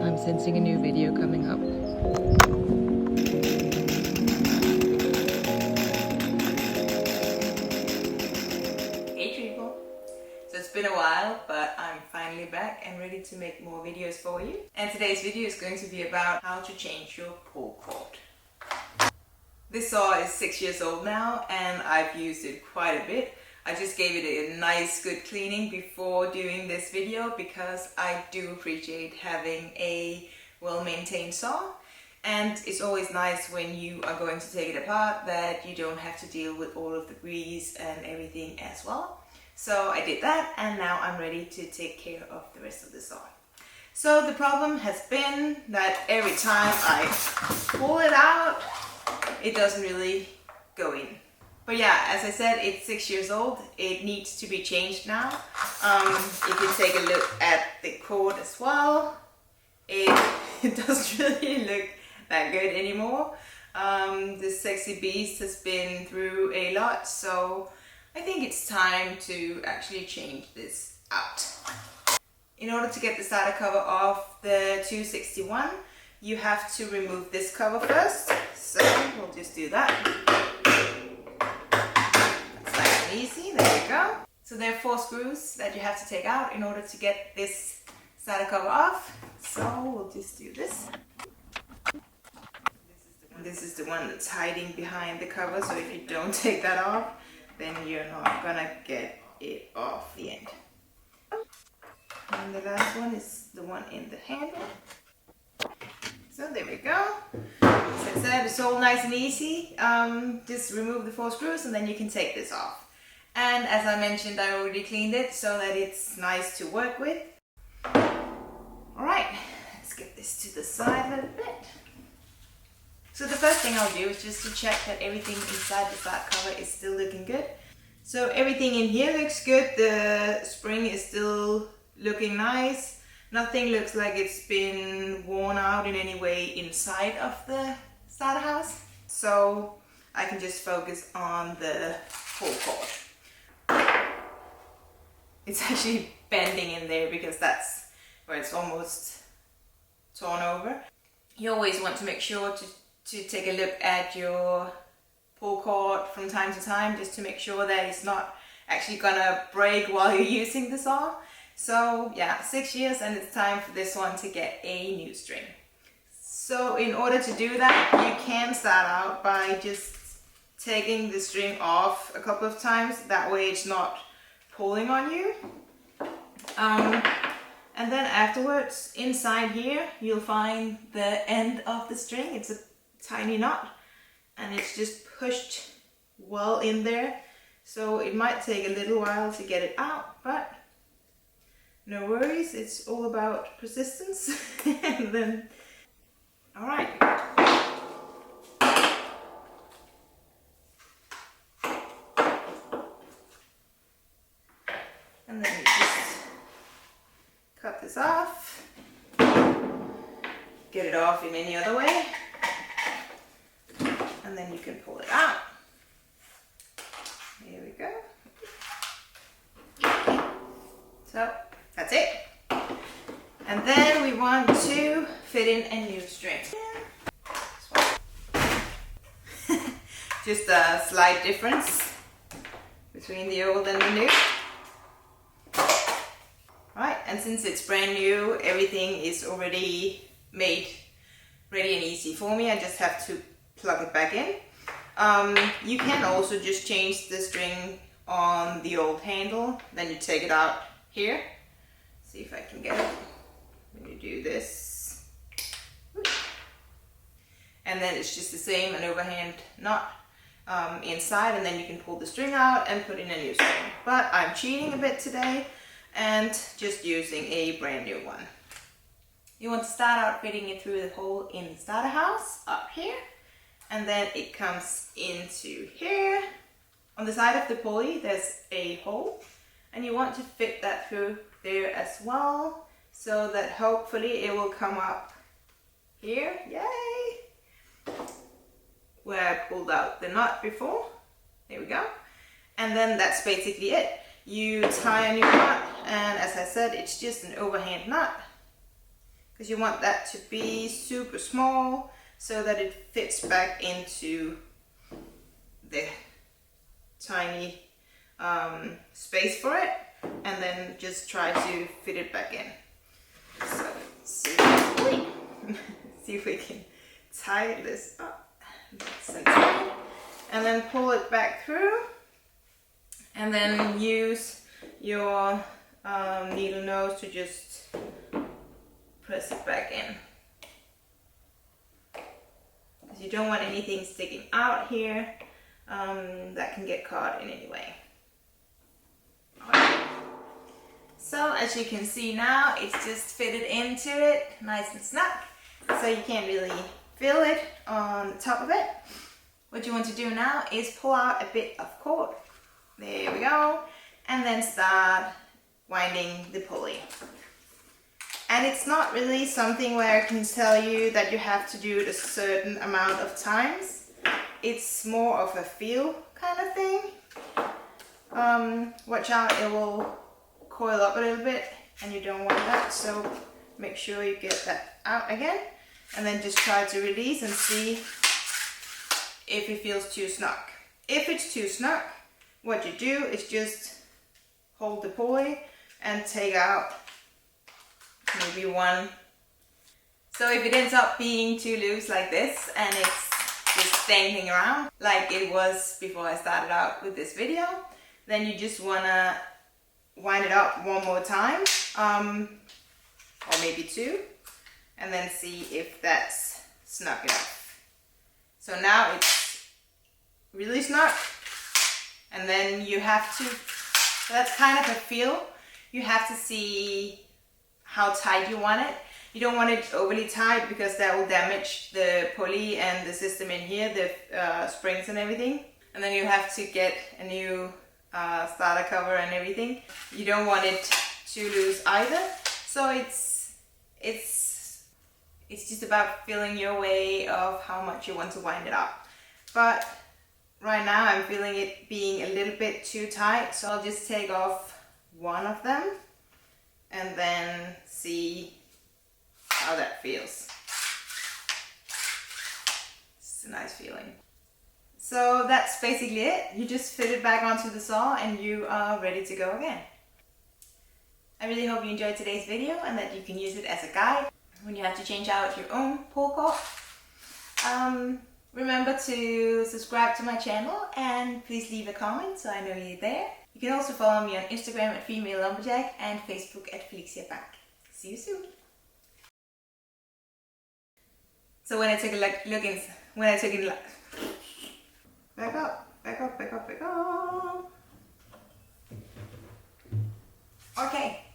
I'm sensing a new video coming up. Hey people! So it's been a while, but I'm finally back and ready to make more videos for you. And today's video is going to be about how to change your pull cord. This saw is 6 years old now and I've used it quite a bit. I just gave it a nice good cleaning before doing this video because I do appreciate having a well-maintained saw, and it's always nice when you are going to take it apart that you don't have to deal with all of the grease and everything as well. So I did that and now I'm ready to take care of the rest of the saw. So the problem has been that every time I pull it out, it doesn't really go in. But yeah, as I said, it's 6 years old. It needs to be changed now. If you take a look at the cord as well, it doesn't really look that good anymore. This sexy beast has been through a lot, so I think it's time to actually change this out. In order to get the starter cover off the 261, you have to remove this cover first. So we'll just do that. Easy, there you go. So there are 4 screws that you have to take out in order to get this starter cover off. So we'll just do this. This is the one that's hiding behind the cover, so if you don't take that off, then you're not gonna get it off the end. And the last one is the one in the handle. So there we go. As I said, it's all nice and easy. Just remove the 4 screws and then you can take this off. And as I mentioned, I already cleaned it so that it's nice to work with. Alright, let's get this to the side a little bit. So the first thing I'll do is just to check that everything inside the start cover is still looking good. So everything in here looks good. The spring is still looking nice. Nothing looks like it's been worn out in any way inside of the starter house. So I can just focus on the pull cord. It's actually bending in there because that's where it's almost torn over. You always want to make sure to take a look at your pull cord from time to time, just to make sure that it's not actually gonna break while you're using the saw. So yeah, 6 years and it's time for this one to get a new string. So in order to do that, you can start out by just taking the string off a couple of times. That way it's not pulling on you. And then afterwards, inside here, you'll find the end of the string. It's a tiny knot and it's just pushed well in there. So it might take a little while to get it out, but no worries, it's all about persistence. And then, all right. And then you just cut this off, get it off in any other way, and then you can pull it out. There we go. So that's it. And then we want to fit in a new string. Just a slight difference between the old and the new. Right, and since it's brand new, everything is already made ready and easy for me. I just have to plug it back in. You can also just change the string on the old handle. Then you take it out here. See if I can get it. When you do this. And then it's just the same, an overhand knot inside, and then you can pull the string out and put in a new string. But I'm cheating a bit today and just using a brand new one. You want to start out fitting it through the hole in the starter house up here, and then it comes into here. On the side of the pulley there's a hole and you want to fit that through there as well, so that hopefully it will come up here. Yay! Where I pulled out the knot before. There we go. And then that's basically it. You tie a new knot, and as I said, it's just an overhand knot. because you want that to be super small so that it fits back into the tiny space for it, and then just try to fit it back in. So see if we can tie this up, and then pull it back through, and then use your needle nose to just press it back in, because you don't want anything sticking out here that can get caught in any way. So as you can see now, it's just fitted into it nice and snug, so you can't really feel it on the top of it. What you want to do now is pull out a bit of cord. There we go. And then start winding the pulley. And it's not really something where I can tell you that you have to do it a certain amount of times. It's more of a feel kind of thing. Watch out, it will coil up a little bit and you don't want that, so make sure you get that out again, and then just try to release and see if it feels too snug. If it's too snug, what you do is just hold the pulley and take out maybe one. So if it ends up being too loose like this and it's just dangling around like it was before I started out with this video, then you just wanna wind it up one more time, or maybe two, and then see if that's snug enough. So now it's really snug, and then you have to, so that's kind of a feel. You have to see how tight you want it. You don't want it overly tight because that will damage the pulley and the system in here, the springs and everything. And then you have to get a new starter cover and everything. You don't want it too loose either. So it's just about feeling your way of how much you want to wind it up. But right now I'm feeling it being a little bit too tight, so I'll just take off one of them and then see how that feels. It's a nice feeling. So that's basically it. You just fit it back onto the saw and you are ready to go again. I really hope you enjoyed today's video and that you can use it as a guide when you have to change out your own pull cord. Remember to subscribe to my channel and please leave a comment so I know you're there. You can also follow me on Instagram at Femalelumberjack and Facebook at Feliciabank. See you soon. So when I took a look in, back up, back up, back up, back up. Okay.